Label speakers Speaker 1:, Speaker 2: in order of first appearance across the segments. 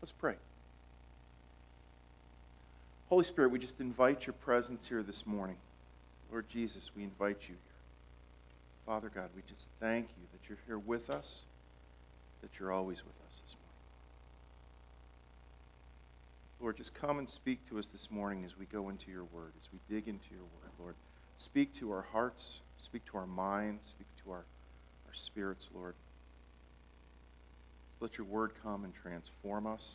Speaker 1: Let's pray. Holy Spirit, we just invite your presence here this morning. Lord Jesus, we invite you here. Father God, we just thank you that you're here with us, that you're always with us this morning. Lord, just come and speak to us this morning as we go into your word, as we dig into your word. Lord, speak to our hearts, speak to our minds, speak to our spirits, Lord. Let your word come and transform us.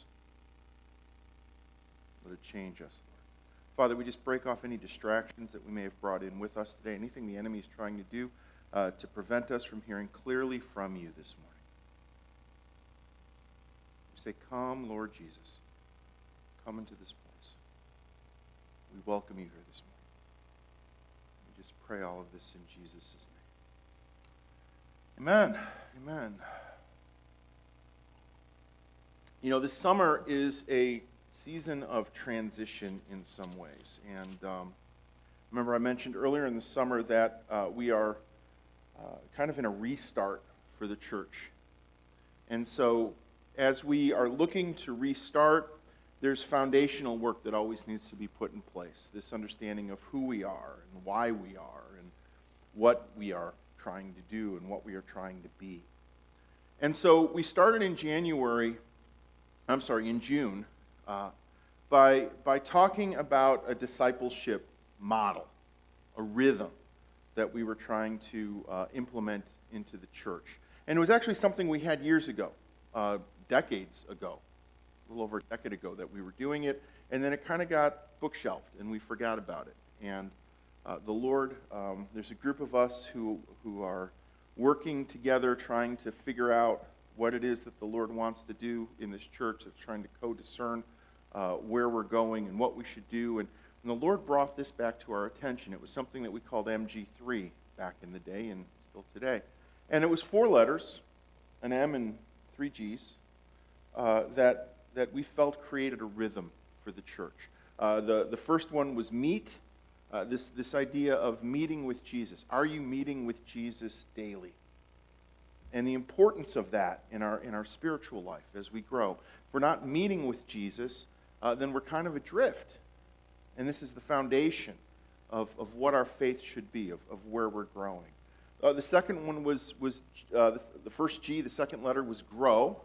Speaker 1: Let it change us, Lord. Father, we just break off any distractions that we may have brought in with us today, anything the enemy is trying to do to prevent us from hearing clearly from you this morning. We say, come, Lord Jesus. Come into this place. We welcome you here this morning. We just pray all of this in Jesus' name. Amen. Amen. You know, this summer is a season of transition in some ways. And remember I mentioned earlier in the summer that we are kind of in a restart for the church. And so as we are looking to restart, there's foundational work that always needs to be put in place. This understanding of who we are and why we are and what we are trying to do and what we are trying to be. And so we started in June, by talking about a discipleship model, a rhythm that we were trying to implement into the church. And it was actually something we had years ago, decades ago, a little over a decade ago that we were doing it, and then it kind of got bookshelved, and we forgot about it. And the Lord, there's a group of us who are working together trying to figure out what it is that the Lord wants to do in this church, that's trying to co-discern where we're going and what we should do. And the Lord brought this back to our attention. It was something that we called MG3 back in the day and still today. And it was 4 letters, an M and 3 Gs, that we felt created a rhythm for the church. The first one was meet, this idea of meeting with Jesus. Are you meeting with Jesus daily? And the importance of that in our spiritual life as we grow. If we're not meeting with Jesus, then we're kind of adrift. And this is the foundation of what our faith should be, of where we're growing. The second one was the first G, the second letter was grow.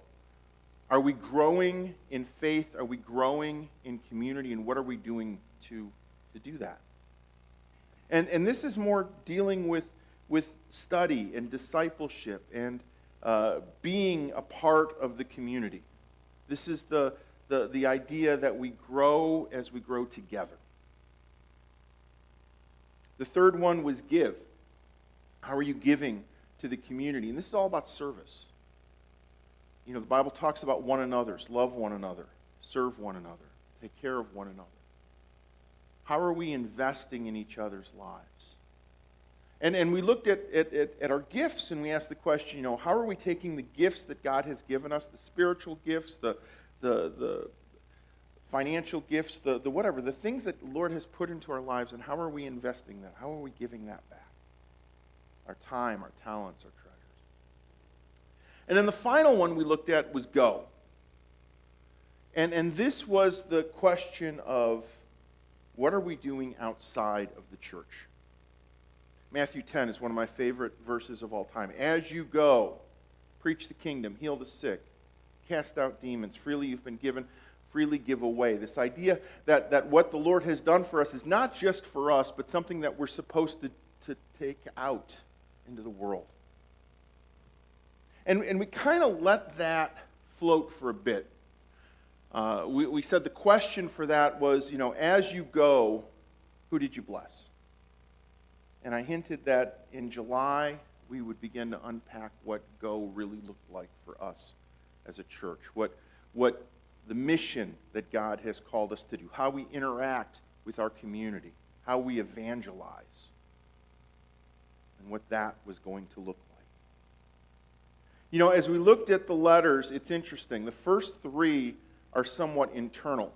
Speaker 1: Are we growing in faith? Are we growing in community? And what are we doing to do that? And this is more dealing with study and discipleship and being a part of the community. This is the idea that we grow as we grow together. The third one was give. How are you giving to the community? And this is all about service. You know, the Bible talks about one another's, love one another, serve one another, take care of one another. How are we investing in each other's lives? And we looked at our gifts, and we asked the question, you know, how are we taking the gifts that God has given us, the spiritual gifts, the financial gifts, the whatever, the things that the Lord has put into our lives, and how are we investing that? How are we giving that back? Our time, our talents, our treasures. And then the final one we looked at was go. And this was the question of what are we doing outside of the church? Matthew 10 is one of my favorite verses of all time. As you go, preach the kingdom, heal the sick, cast out demons. Freely you've been given, freely give away. This idea that what the Lord has done for us is not just for us, but something that we're supposed to take out into the world. And we kind of let that float for a bit. We said the question for that was, you know, as you go, who did you bless? And I hinted that in July, we would begin to unpack what go really looked like for us as a church, what the mission that God has called us to do, how we interact with our community, how we evangelize, and what that was going to look like. You know, as we looked at the letters, it's interesting. The first 3 are somewhat internal.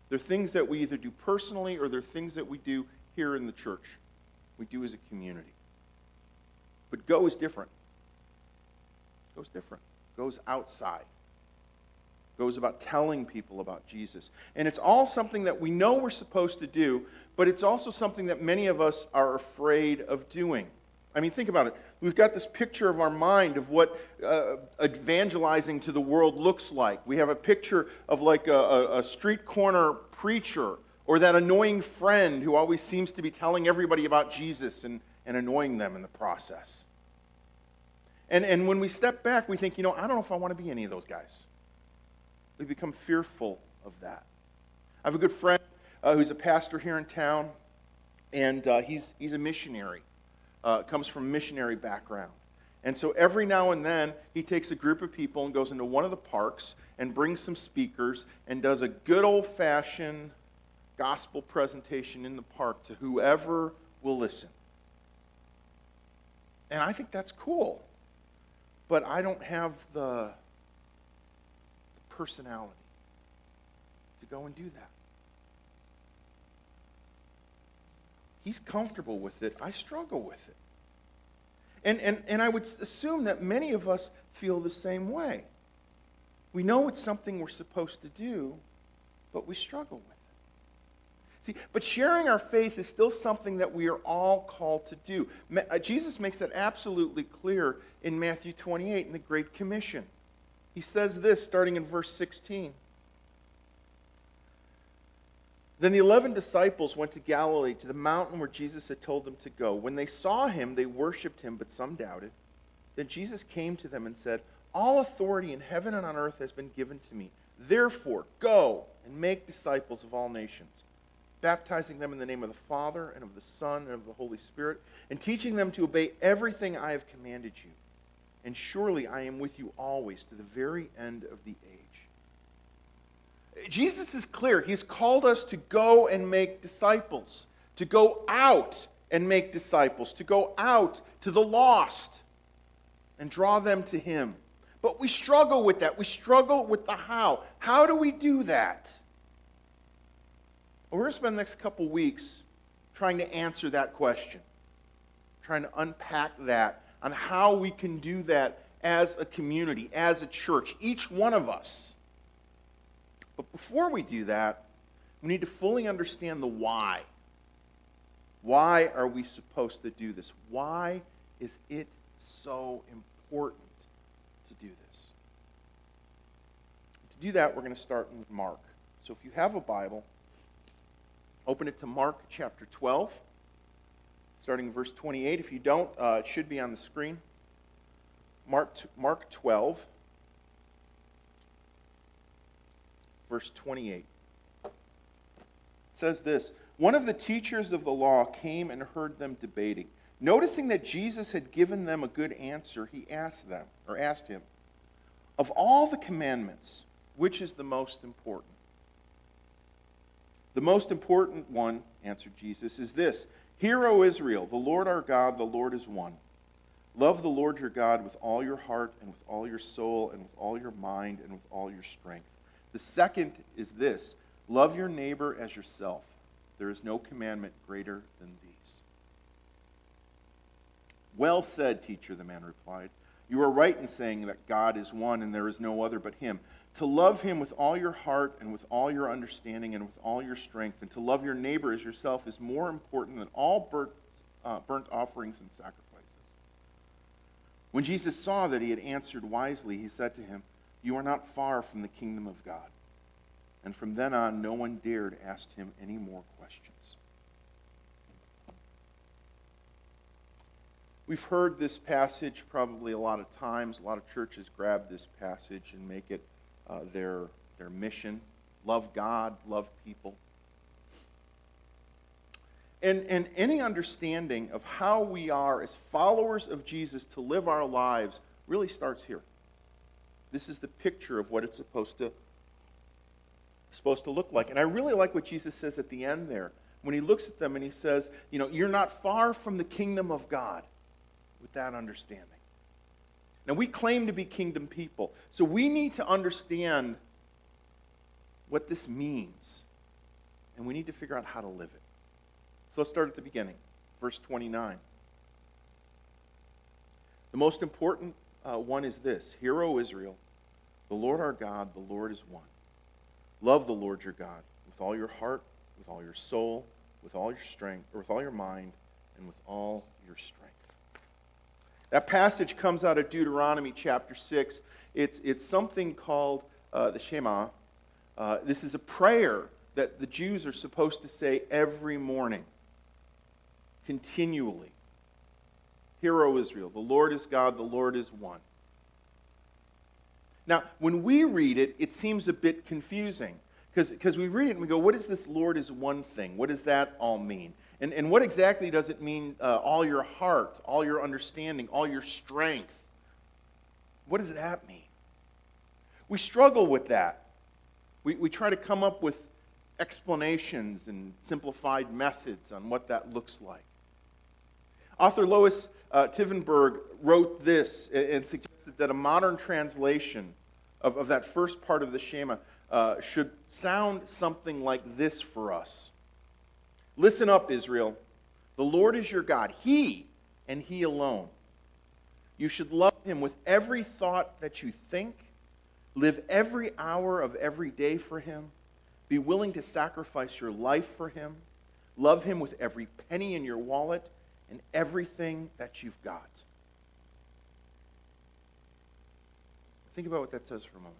Speaker 1: They're things that we either do personally or they're things that we do here in the church. We do as a community. But go is different. Go's different. Go's outside. goes about telling people about Jesus. And it's all something that we know we're supposed to do, but it's also something that many of us are afraid of doing. I mean, think about it. We've got this picture of our mind of what evangelizing to the world looks like. We have a picture of like a street corner preacher or that annoying friend who always seems to be telling everybody about Jesus and annoying them in the process. And when we step back, we think, I don't know if I want to be any of those guys. We become fearful of that. I have a good friend who's a pastor here in town, and he's a missionary. Comes from a missionary background. And so every now and then, he takes a group of people and goes into one of the parks and brings some speakers and does a good old-fashioned gospel presentation in the park to whoever will listen. And I think that's cool. But I don't have the personality to go and do that. He's comfortable with it. I struggle with it. And I would assume that many of us feel the same way. We know it's something we're supposed to do, but we struggle with it. See, but sharing our faith is still something that we are all called to do. Jesus makes that absolutely clear in Matthew 28 in the Great Commission. He says this, starting in verse 16. Then the 11 disciples went to Galilee, to the mountain where Jesus had told them to go. When they saw him, they worshipped him, but some doubted. Then Jesus came to them and said, "All authority in heaven and on earth has been given to me. Therefore, go and make disciples of all nations, baptizing them in the name of the Father and of the Son and of the Holy Spirit, and teaching them to obey everything I have commanded you. And surely I am with you always to the very end of the age." Jesus is clear. He's called us to go and make disciples, to go out and make disciples, to go out to the lost and draw them to him. But we struggle with that. We struggle with the how. How do we do that? Well, we're going to spend the next couple weeks trying to answer that question, trying to unpack that on how we can do that as a community, as a church, each one of us. But before we do that, we need to fully understand the why. Why are we supposed to do this? Why is it so important to do this? To do that, we're going to start in Mark. So if you have a Bible, open it to Mark chapter 12, starting in verse 28. If you don't, it should be on the screen. Mark 12. Verse 28. It says this, "One of the teachers of the law came and heard them debating. Noticing that Jesus had given them a good answer, he asked him, 'Of all the commandments, which is the most important?' 'The most important one,' answered Jesus, 'is this: Hear, O Israel, the Lord our God, the Lord is one. Love the Lord your God with all your heart and with all your soul and with all your mind and with all your strength. The second is this: love your neighbor as yourself. There is no commandment greater than these.' 'Well said, teacher,' the man replied. 'You are right in saying that God is one and there is no other but him. To love him with all your heart and with all your understanding and with all your strength, and to love your neighbor as yourself is more important than all burnt offerings and sacrifices.' When Jesus saw that he had answered wisely, he said to him, 'You are not far from the kingdom of God.' And from then on, no one dared ask him any more questions." We've heard this passage probably a lot of times. A lot of churches grab this passage and make it their mission. Love God, love people. And any understanding of how we are as followers of Jesus to live our lives really starts here. This is the picture of what it's supposed to look like. And I really like what Jesus says at the end there. When he looks at them and he says, you're not far from the kingdom of God, with that understanding. Now, we claim to be kingdom people, so we need to understand what this means. And we need to figure out how to live it. So let's start at the beginning. Verse 29. The most important one is this: Hear, O Israel, The Lord our God, the Lord is one. Love the Lord your God with all your heart, with all your soul, with all your strength, or with all your mind, and with all your strength. That passage comes out of Deuteronomy chapter 6. It's something called the Shema. This is a prayer that the Jews are supposed to say every morning, continually. Hear, O Israel, the Lord is God, the Lord is one. Now, when we read it, it seems a bit confusing. Because we read it and we go, what is this Lord is one thing? What does that all mean? And what exactly does it mean, all your heart, all your understanding, all your strength? What does that mean? We struggle with that. We try to come up with explanations and simplified methods on what that looks like. Author Lois Tivenberg wrote this and suggested that a modern translation of that first part of the Shema should sound something like this for us. Listen up, Israel. The Lord is your God. He and He alone. You should love Him with every thought that you think. Live every hour of every day for Him. Be willing to sacrifice your life for Him. Love Him with every penny in your wallet and everything that you've got. Think about what that says for a moment.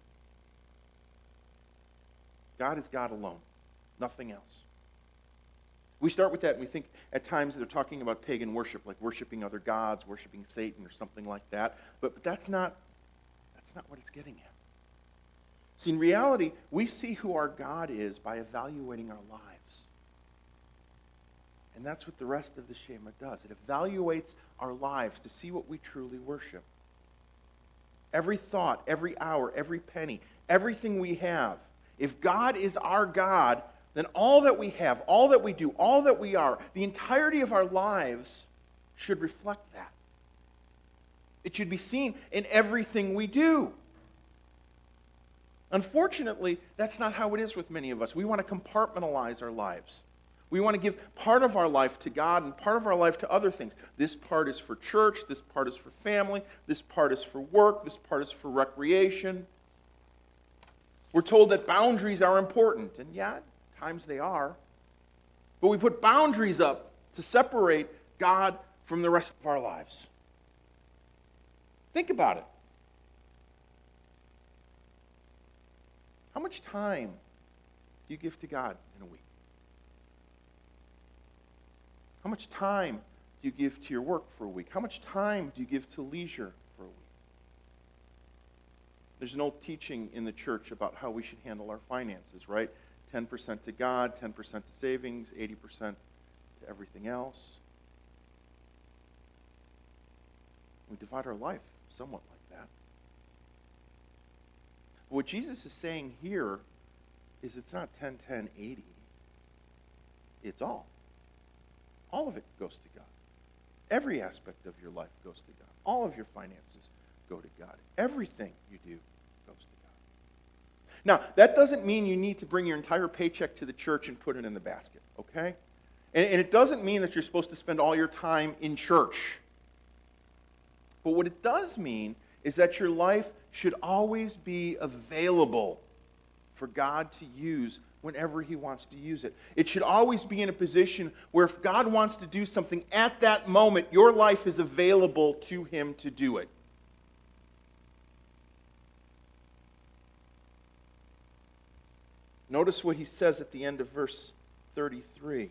Speaker 1: God is God alone, nothing else. We start with that and we think at times they're talking about pagan worship, like worshiping other gods, worshiping Satan or something like that. But that's not what it's getting at. See, in reality, we see who our God is by evaluating our lives. And that's what the rest of the Shema does. It evaluates our lives to see what we truly worship. Every thought, every hour, every penny, everything we have. If God is our God, then all that we have, all that we do, all that we are, the entirety of our lives should reflect that. It should be seen in everything we do. Unfortunately, that's not how it is with many of us. We want to compartmentalize our lives. We want to give part of our life to God and part of our life to other things. This part is for church, this part is for family, this part is for work, this part is for recreation. We're told that boundaries are important, and yeah, at times they are. But we put boundaries up to separate God from the rest of our lives. Think about it. How much time do you give to God in a week? How much time do you give to your work for a week? How much time do you give to leisure for a week? There's an old teaching in the church about how we should handle our finances, right? 10% to God, 10% to savings, 80% to everything else. We divide our life somewhat like that. What Jesus is saying here is it's not 10, 10, 80. It's all. All of it goes to God. Every aspect of your life goes to God. All of your finances go to God. Everything you do goes to God. Now, that doesn't mean you need to bring your entire paycheck to the church and put it in the basket, okay? And it doesn't mean that you're supposed to spend all your time in church. But what it does mean is that your life should always be available for God to use whenever He wants to use it. It should always be in a position where if God wants to do something at that moment, your life is available to Him to do it. Notice what He says at the end of verse 33.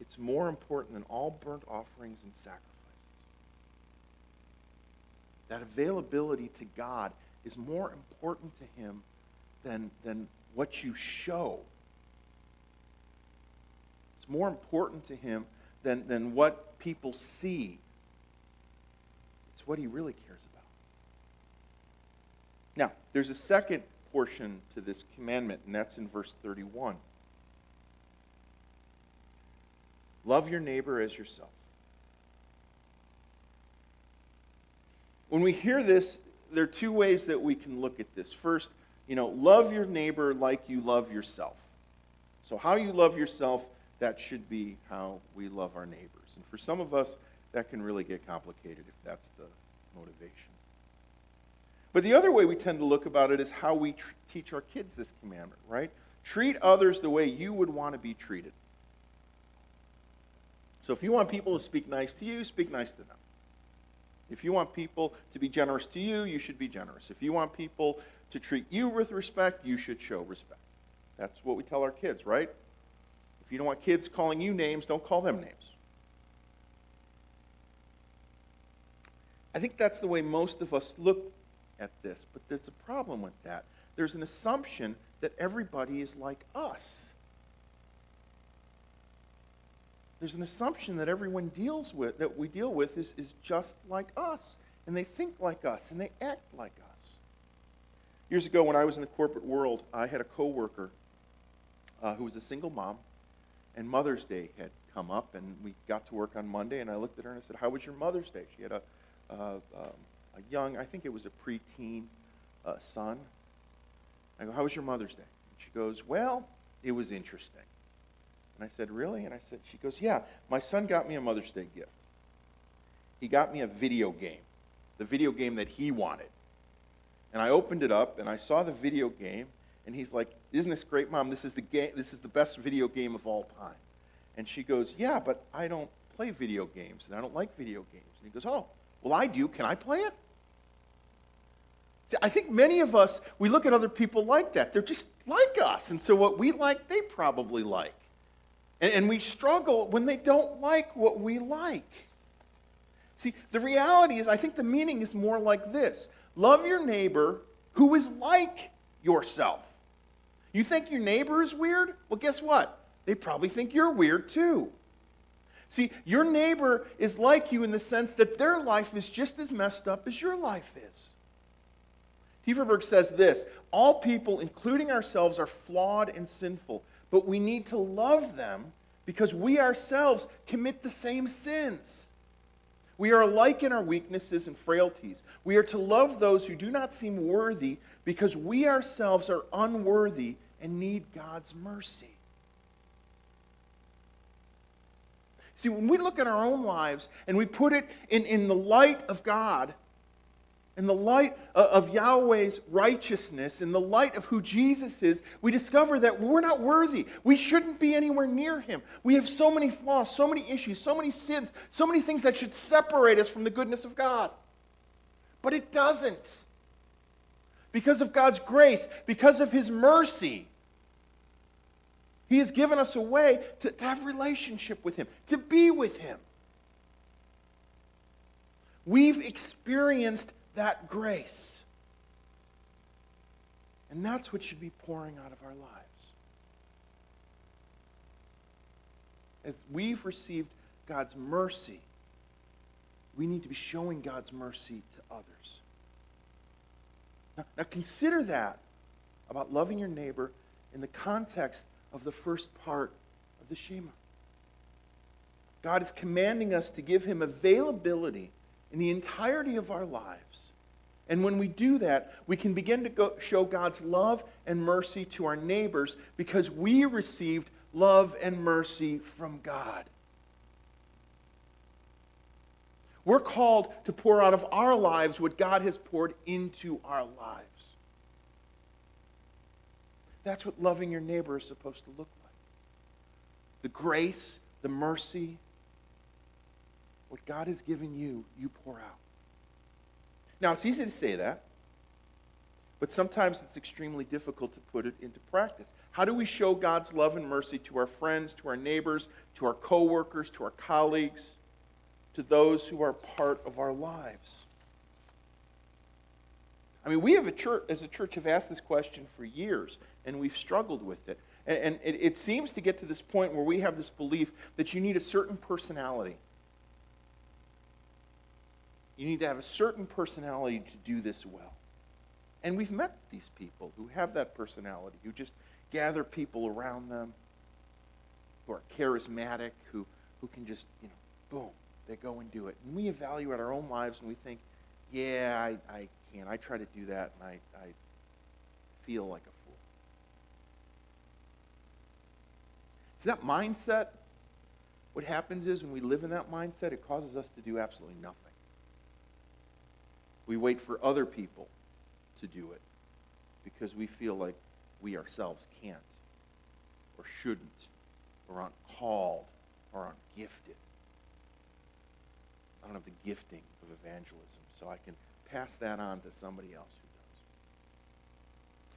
Speaker 1: It's more important than all burnt offerings and sacrifices. That availability to God is more important to Him than what you show. It's more important to Him than what people see. It's what He really cares about. Now, there's a second portion to this commandment, and that's in verse 31. Love your neighbor as yourself. When we hear this, there are two ways that we can look at this. First, love your neighbor like you love yourself. So how you love yourself, that should be how we love our neighbors. And for some of us, that can really get complicated if that's the motivation. But the other way we tend to look about it is how we teach our kids this commandment, right? Treat others the way you would want to be treated. So if you want people to speak nice to you, speak nice to them. If you want people to be generous to you, you should be generous. If you want people to treat you with respect, you should show respect. That's what we tell our kids, right? If you don't want kids calling you names, don't call them names. I think that's the way most of us look at this, but there's a problem with that. There's an assumption that everybody is like us. There's an assumption that everyone we deal with is just like us, and they think like us, and they act like us. Years ago, when I was in the corporate world, I had a coworker who was a single mom, and Mother's Day had come up, and we got to work on Monday, and I looked at her and I said, "How was your Mother's Day?" She had a young, I think it was a preteen son. I go, "How was your Mother's Day?" And she goes, "Well, it was interesting." And I said, "Really?" And she goes, "Yeah, my son got me a Mother's Day gift. He got me a video game, the video game that he wanted. And I opened it up, and I saw the video game, and he's like, 'Isn't this great, Mom? This is the best video game of all time.' And she goes, 'Yeah, but I don't play video games, and I don't like video games.' And he goes, 'Oh, well, I do. Can I play it?' See, I think many of us, we look at other people like that. They're just like us, and so what we like, they probably like. And we struggle when they don't like what we like. See, the reality is, I think the meaning is more like this. Love your neighbor who is like yourself. You think your neighbor is weird? Well, guess what? They probably think you're weird too. See, your neighbor is like you in the sense that their life is just as messed up as your life is. Kieferberg says this, all people, including ourselves, are flawed and sinful, but we need to love them because we ourselves commit the same sins. We are alike in our weaknesses and frailties. We are to love those who do not seem worthy because we ourselves are unworthy and need God's mercy. See, when we look at our own lives and we put it in the light of God, in the light of Yahweh's righteousness, in the light of who Jesus is, we discover that we're not worthy. We shouldn't be anywhere near Him. We have so many flaws, so many issues, so many sins, so many things that should separate us from the goodness of God. But it doesn't. Because of God's grace, because of His mercy, He has given us a way to have relationship with Him, to be with Him. We've experienced that grace. And that's what should be pouring out of our lives. As we've received God's mercy, we need to be showing God's mercy to others. Now consider that about loving your neighbor in the context of the first part of the Shema. God is commanding us to give Him availability in the entirety of our lives. And when we do that, we can begin to show God's love and mercy to our neighbors because we received love and mercy from God. We're called to pour out of our lives what God has poured into our lives. That's what loving your neighbor is supposed to look like. The grace, the mercy, what God has given you, you pour out. Now, it's easy to say that, but sometimes it's extremely difficult to put it into practice. How do we show God's love and mercy to our friends, to our neighbors, to our coworkers, to our colleagues, to those who are part of our lives? I mean, we have as a church have asked this question for years, and we've struggled with it. And it seems to get to this point where we have this belief that you need a certain personality. You need to have a certain personality to do this well. And we've met these people who have that personality, who just gather people around them, who are charismatic, who can just, boom, they go and do it. And we evaluate our own lives and we think, yeah, I can't. I try to do that and I feel like a fool. See, that mindset, what happens is when we live in that mindset, it causes us to do absolutely nothing. We wait for other people to do it because we feel like we ourselves can't or shouldn't or aren't called or aren't gifted. I don't have the gifting of evangelism, so I can pass that on to somebody else who does.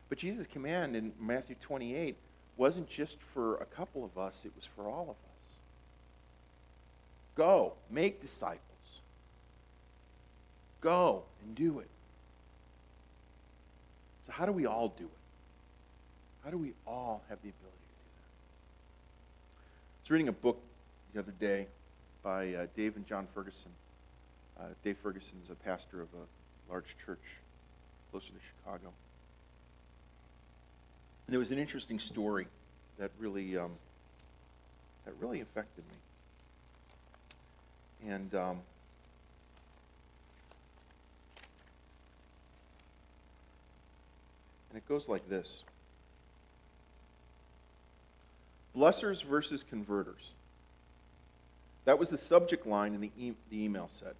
Speaker 1: But Jesus' command in Matthew 28 wasn't just for a couple of us, it was for all of us. Go, make disciples. Go and do it. So how do we all do it? How do we all have the ability to do that? I was reading a book the other day by Dave and John Ferguson. Dave Ferguson's a pastor of a large church closer to Chicago. And there was an interesting story that really affected me. And it goes like this. Blessers versus converters. That was the subject line in the email said.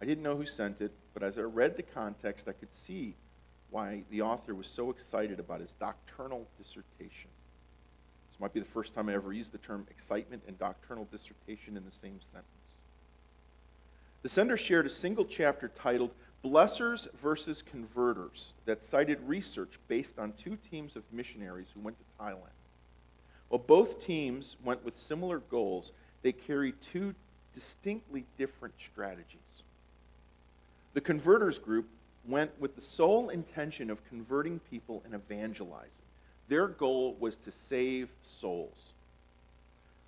Speaker 1: I didn't know who sent it, but as I read the context, I could see why the author was so excited about his doctrinal dissertation. This might be the first time I ever used the term excitement and doctrinal dissertation in the same sentence. The sender shared a single chapter titled Blessers versus Converters that cited research based on two teams of missionaries who went to Thailand. While both teams went with similar goals, they carried two distinctly different strategies. The converters group went with the sole intention of converting people and evangelizing. Their goal was to save souls.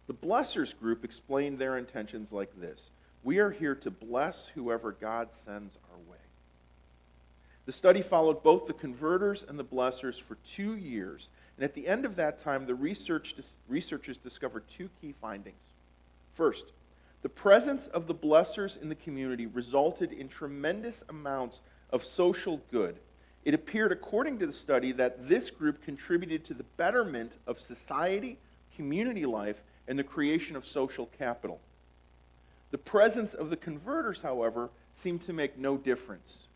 Speaker 1: The blessers group explained their intentions like this. We are here to bless whoever God sends our way. The study followed both the converters and the blessers for 2 years, and at the end of that time, the researchers discovered two key findings. First, the presence of the blessers in the community resulted in tremendous amounts of social good. It appeared, according to the study, that this group contributed to the betterment of society, community life, and the creation of social capital. The presence of the converters, however, seemed to make no difference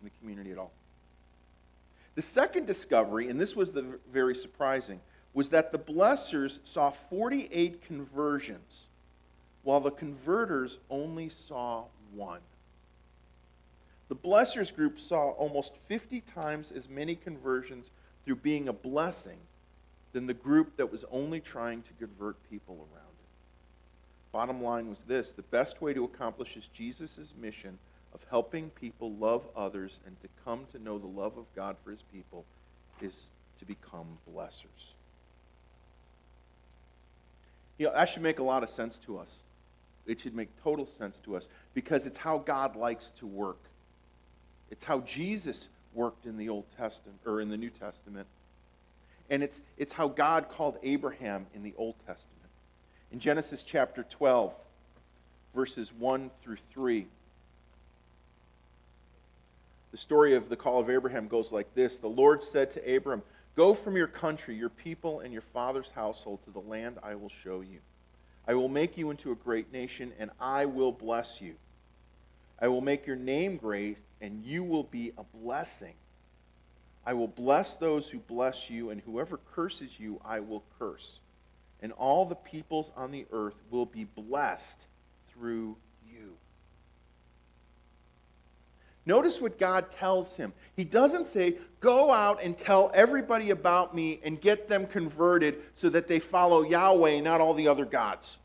Speaker 1: in the community at all. The second discovery, and this was very surprising, was that the blessers saw 48 conversions, while the converters only saw 1. The blessers group saw almost 50 times as many conversions through being a blessing than the group that was only trying to convert people around it. Bottom line was this: the best way to accomplish Jesus' mission of helping people love others and to come to know the love of God for his people is to become blessers. You know, that should make a lot of sense to us. It should make total sense to us because it's how God likes to work. It's how Jesus worked in the Old Testament or in the New Testament. And it's how God called Abraham in the Old Testament. In Genesis chapter 12, verses 1 through 3, the story of the call of Abraham goes like this. The Lord said to Abram, "Go from your country, your people, and your father's household to the land I will show you. I will make you into a great nation, and I will bless you. I will make your name great, and you will be a blessing. I will bless those who bless you, and whoever curses you, I will curse. And all the peoples on the earth will be blessed through you." Notice what God tells him. He doesn't say, go out and tell everybody about me and get them converted so that they follow Yahweh and not all the other gods.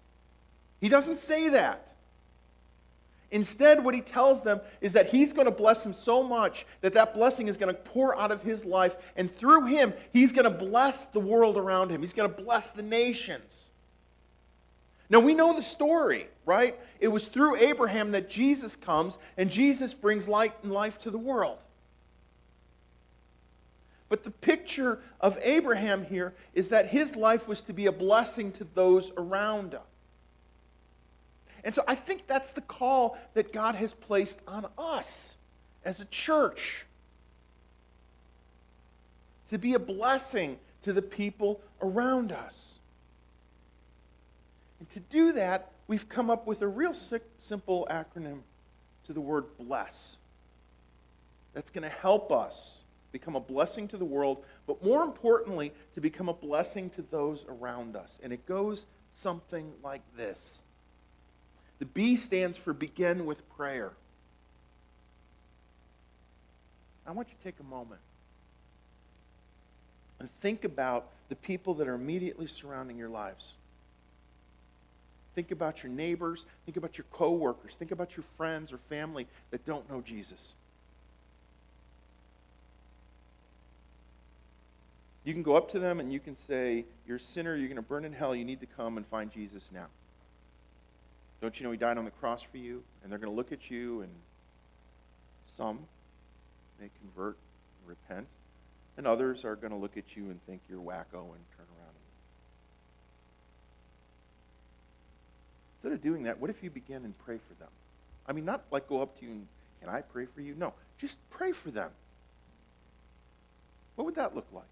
Speaker 1: He doesn't say that. Instead, what he tells them is that he's going to bless them so much that that blessing is going to pour out of his life, and through him, he's going to bless the world around him. He's going to bless the nations. Now, we know the story, right? It was through Abraham that Jesus comes, and Jesus brings light and life to the world. But the picture of Abraham here is that his life was to be a blessing to those around him. And so I think that's the call that God has placed on us as a church. To be a blessing to the people around us. And to do that, we've come up with a real simple acronym to the word bless. that's going to help us become a blessing to the world, but more importantly, to become a blessing to those around us. And it goes something like this. The B stands for begin with prayer. I want you to take a moment and think about the people that are immediately surrounding your lives. Think about your neighbors. Think about your coworkers. Think about your friends or family that don't know Jesus. You can go up to them and you can say, you're a sinner, you're going to burn in hell, you need to come and find Jesus now. Don't you know he died on the cross for you? And they're going to look at you, and some may convert and repent, and others are going to look at you and think you're wacko and turn around. Instead of doing that, what if you begin and pray for them? I mean, not like go up to you and, can I pray for you? No, just pray for them. What would that look like?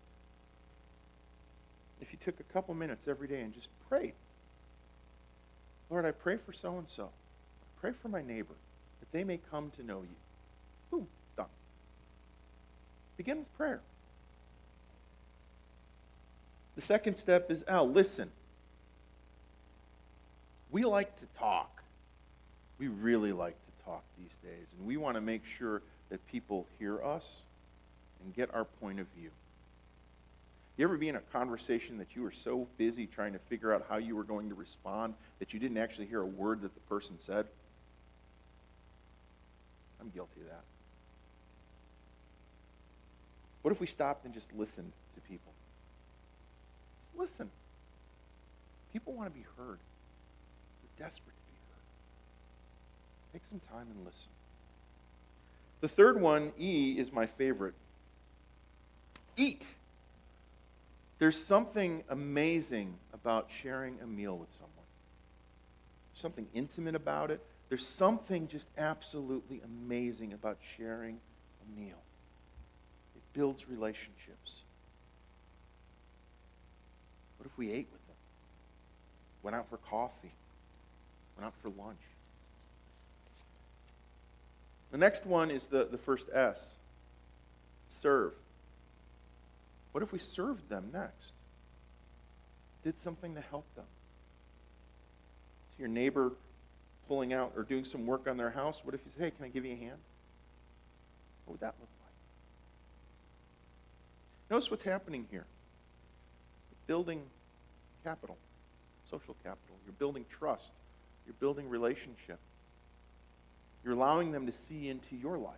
Speaker 1: If you took a couple minutes every day and just prayed. Lord, I pray for so-and-so. I pray for my neighbor, that they may come to know you. Boom, done. Begin with prayer. The second step is, listen. We like to talk. We really like to talk these days. And we want to make sure that people hear us and get our point of view. You ever be in a conversation that you were so busy trying to figure out how you were going to respond that you didn't actually hear a word that the person said? I'm guilty of that. What if we stopped and just listened to people? Just listen. People want to be heard. They're desperate to be heard. Take some time and listen. The third one, E, is my favorite. Eat. There's something amazing about sharing a meal with someone. There's something intimate about it. There's something just absolutely amazing about sharing a meal. It builds relationships. What if we ate with them? Went out for coffee? Went out for lunch? The next one is the first S. Serve. What if we served them next? Did something to help them? So your neighbor pulling out or doing some work on their house, what if you say, hey, can I give you a hand? What would that look like? Notice what's happening here. You're building capital, social capital. You're building trust. You're building relationship. You're allowing them to see into your life,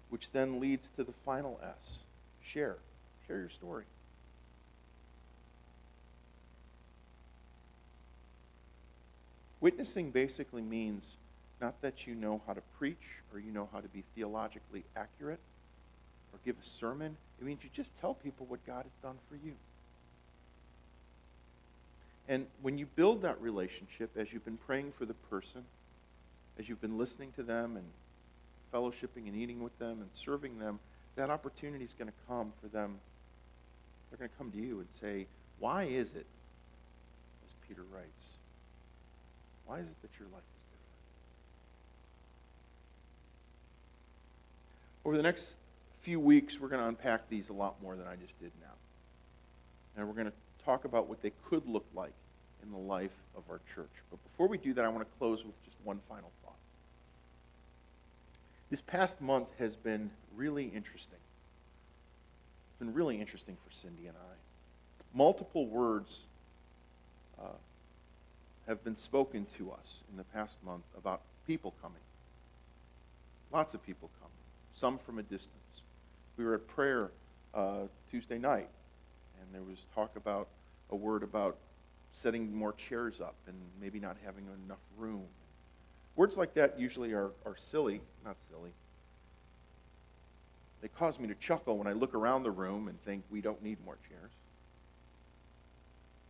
Speaker 1: which then leads to the final S. Share. Share your story. Witnessing basically means not that you know how to preach or you know how to be theologically accurate or give a sermon. It means you just tell people what God has done for you. And when you build that relationship, as you've been praying for the person, as you've been listening to them and fellowshipping and eating with them and serving them, that opportunity is going to come for them. They're going to come to you and say, why is it, as Peter writes, why is it that your life is different? Over the next few weeks, we're going to unpack these a lot more than I just did now. And we're going to talk about what they could look like in the life of our church. But before we do that, I want to close with just one final thought. This past month has been really interesting. It's been really interesting for Cindy and I. Multiple words have been spoken to us in the past month about people coming. Lots of people coming, some from a distance. We were at prayer Tuesday night, and there was talk about a word about setting more chairs up and maybe not having enough room. Words like that usually are silly, not silly. They cause me to chuckle when I look around the room and think we don't need more chairs.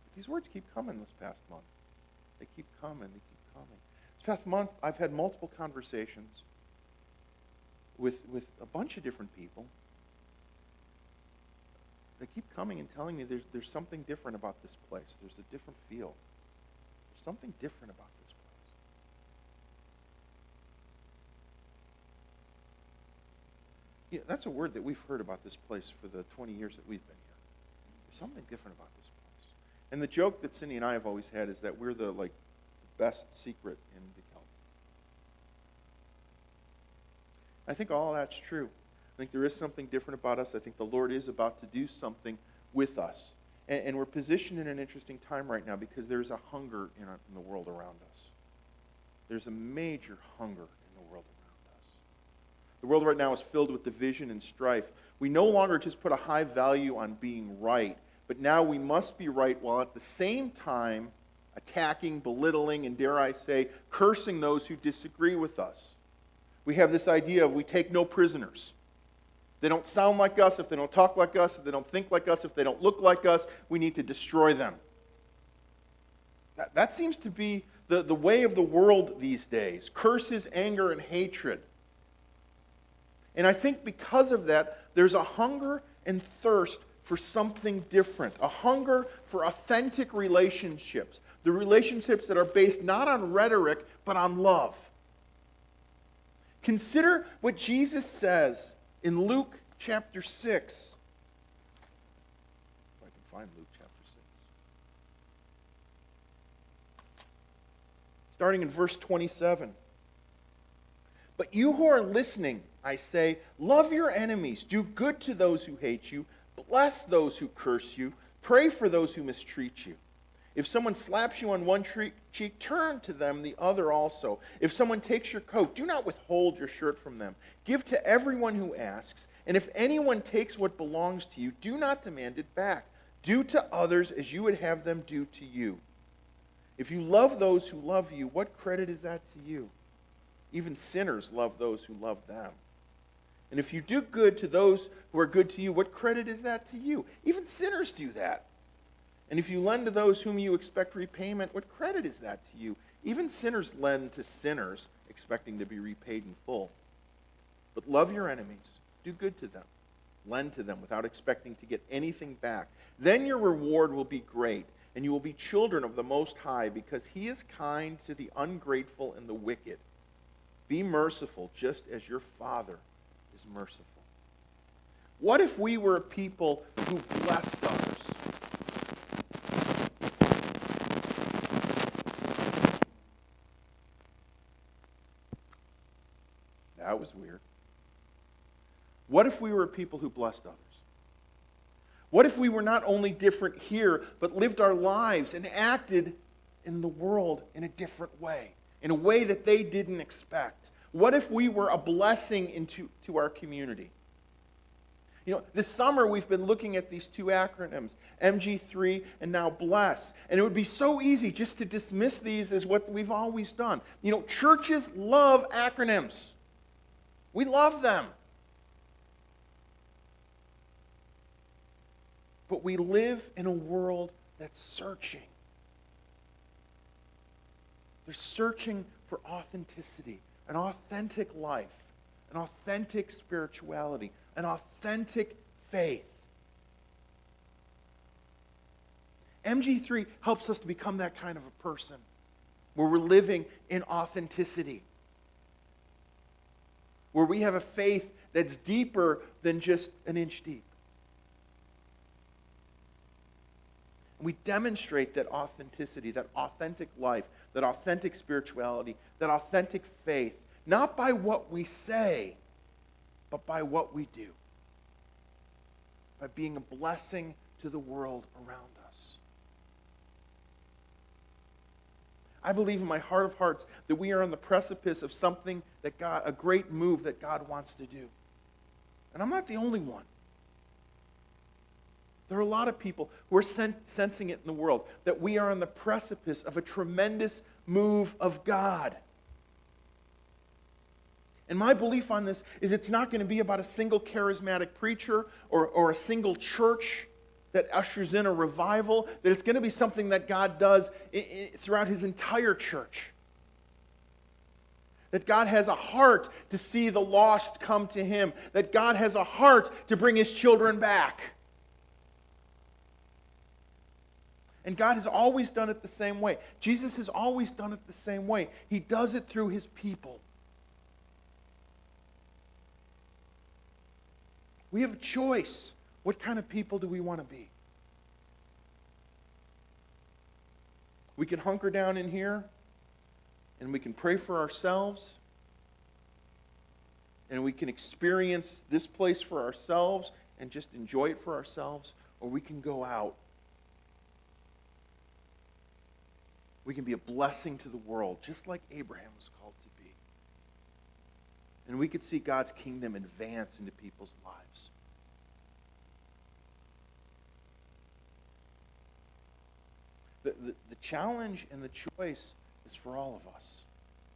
Speaker 1: But these words keep coming this past month. They keep coming, they keep coming. This past month, I've had multiple conversations with a bunch of different people. They keep coming and telling me there's something different about this place. There's a different feel. There's something different about this place. That's a word that we've heard about this place for the 20 years that we've been here. There's something different about this place. And the joke that Cindy and I have always had is that we're the best secret in DeKalb. I think all that's true. I think there is something different about us. I think the Lord is about to do something with us. And we're positioned in an interesting time right now because there's a hunger in the world around us. There's a major hunger in the world around us. The world right now is filled with division and strife. We no longer just put a high value on being right, but now we must be right while at the same time attacking, belittling, and dare I say, cursing those who disagree with us. We have this idea of we take no prisoners. They don't sound like us, if they don't talk like us, if they don't think like us, if they don't look like us, we need to destroy them. That seems to be the way of the world these days. Curses, anger, and hatred. And I think because of that, there's a hunger and thirst for something different. A hunger for authentic relationships. The relationships that are based not on rhetoric, but on love. Consider what Jesus says in Luke chapter 6. If I can find Luke chapter 6. Starting in verse 27. But you who are listening, I say, love your enemies, do good to those who hate you, bless those who curse you, pray for those who mistreat you. If someone slaps you on one cheek, turn to them the other also. If someone takes your coat, do not withhold your shirt from them. Give to everyone who asks, and if anyone takes what belongs to you, do not demand it back. Do to others as you would have them do to you. If you love those who love you, what credit is that to you? Even sinners love those who love them. And if you do good to those who are good to you, what credit is that to you? Even sinners do that. And if you lend to those whom you expect repayment, what credit is that to you? Even sinners lend to sinners, expecting to be repaid in full. But love your enemies. Do good to them. Lend to them without expecting to get anything back. Then your reward will be great, and you will be children of the Most High, because He is kind to the ungrateful and the wicked. Be merciful, just as your Father is merciful. What if we were a people who blessed others? That was weird. What if we were people who blessed others? What if we were not only different here, but lived our lives and acted in the world in a different way, in a way that they didn't expect? What if we were a blessing to our community? This summer we've been looking at these two acronyms, MG3 and now BLESS. And it would be so easy just to dismiss these as what we've always done. Churches love acronyms. We love them. But we live in a world that's searching. They're searching for authenticity, an authentic life, an authentic spirituality, an authentic faith. MG3 helps us to become that kind of a person, where we're living in authenticity, where we have a faith that's deeper than just an inch deep. We demonstrate that authenticity, that authentic life, that authentic spirituality, that authentic faith, not by what we say, but by what we do. By being a blessing to the world around us. I believe in my heart of hearts that we are on the precipice of something that a great move that God wants to do. And I'm not the only one. There are a lot of people who are sensing it in the world, that we are on the precipice of a tremendous move of God. And my belief on this is it's not going to be about a single charismatic preacher or a single church that ushers in a revival, that it's going to be something that God does throughout His entire church. That God has a heart to see the lost come to Him. That God has a heart to bring His children back. And God has always done it the same way. Jesus has always done it the same way. He does it through His people. We have a choice. What kind of people do we want to be? We can hunker down in here, and we can pray for ourselves, and we can experience this place for ourselves and just enjoy it for ourselves, or we can go out. We can be a blessing to the world, just like Abraham was called to be. And we could see God's kingdom advance into people's lives. The challenge and the choice is for all of us.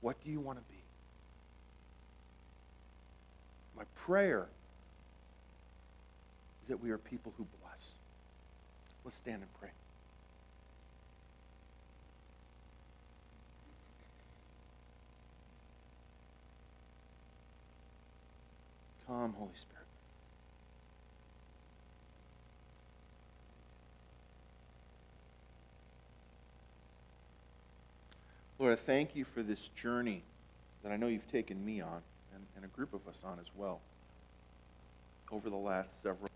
Speaker 1: What do you want to be? My prayer is that we are people who bless. Let's stand and pray. Come, Holy Spirit. Lord, I thank you for this journey that I know you've taken me on, and a group of us on as well, over the last several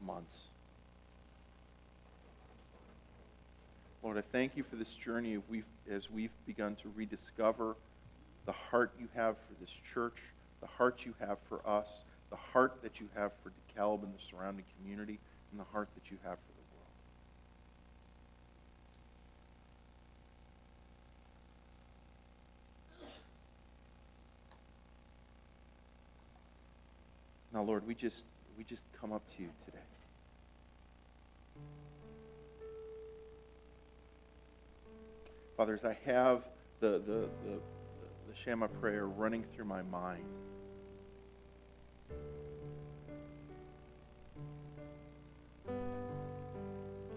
Speaker 1: months. Lord, I thank you for this journey as we've begun to rediscover the heart you have for this church, the heart you have for us, the heart that you have for DeKalb and the surrounding community, and the heart that you have for the world. Now, Lord, we just come up to you today. Father, as I have the Shema prayer running through my mind,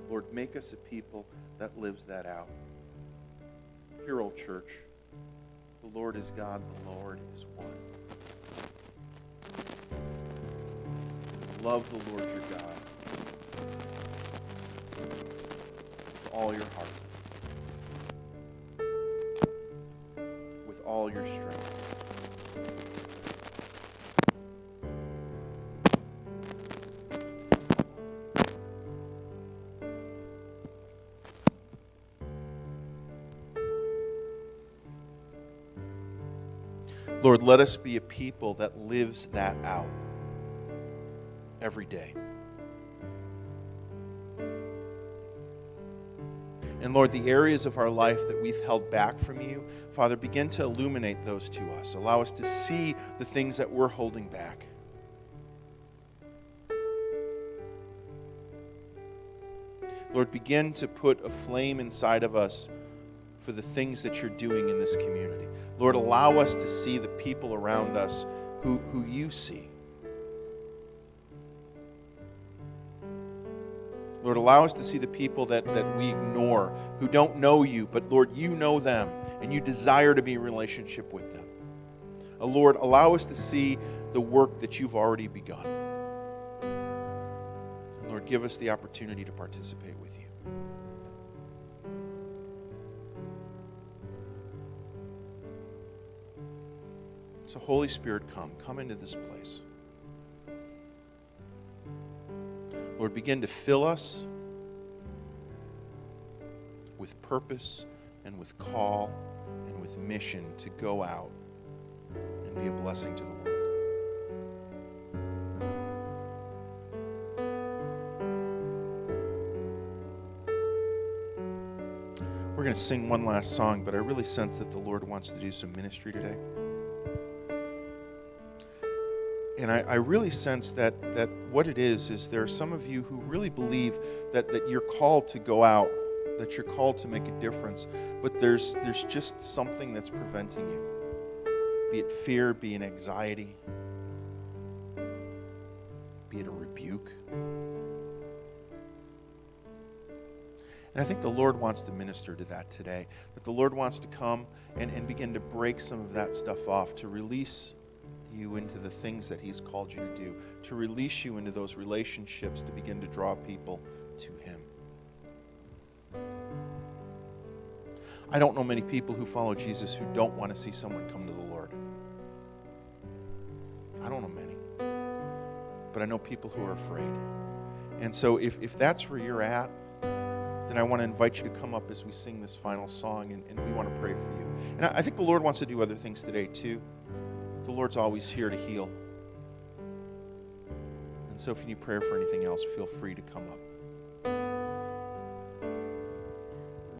Speaker 1: Lord, make us a people that lives that out. Hear, O church, the Lord is God, the Lord is one. Love the Lord your God with all your heart, with all your strength. Lord, let us be a people that lives that out every day. And Lord, the areas of our life that we've held back from you, Father, begin to illuminate those to us. Allow us to see the things that we're holding back. Lord, begin to put a flame inside of us for the things that you're doing in this community. Lord, allow us to see the people around us who you see. Lord, allow us to see the people that we ignore, who don't know you, but Lord, you know them, and you desire to be in relationship with them. Lord, allow us to see the work that you've already begun. And Lord, give us the opportunity to participate with you. So Holy Spirit, come into this place. Lord, begin to fill us with purpose and with call and with mission to go out and be a blessing to the world. We're going to sing one last song, but I really sense that the Lord wants to do some ministry today. And I really sense that what it is there are some of you who really believe that you're called to go out, that you're called to make a difference, but there's just something that's preventing you. Be it fear, be it anxiety, be it a rebuke. And I think the Lord wants to minister to that today, that the Lord wants to come and begin to break some of that stuff off, to release you into the things that he's called you to do, to release you into those relationships, to begin to draw people to him. I don't know many people who follow Jesus who don't want to see someone come to the Lord. I don't know many. but I know people who are afraid. And so if that's where you're at, then I want to invite you to come up as we sing this final song, and we want to pray for you. And I think the Lord wants to do other things today too. The Lord's always here to heal. And so if you need prayer for anything else, feel free to come up.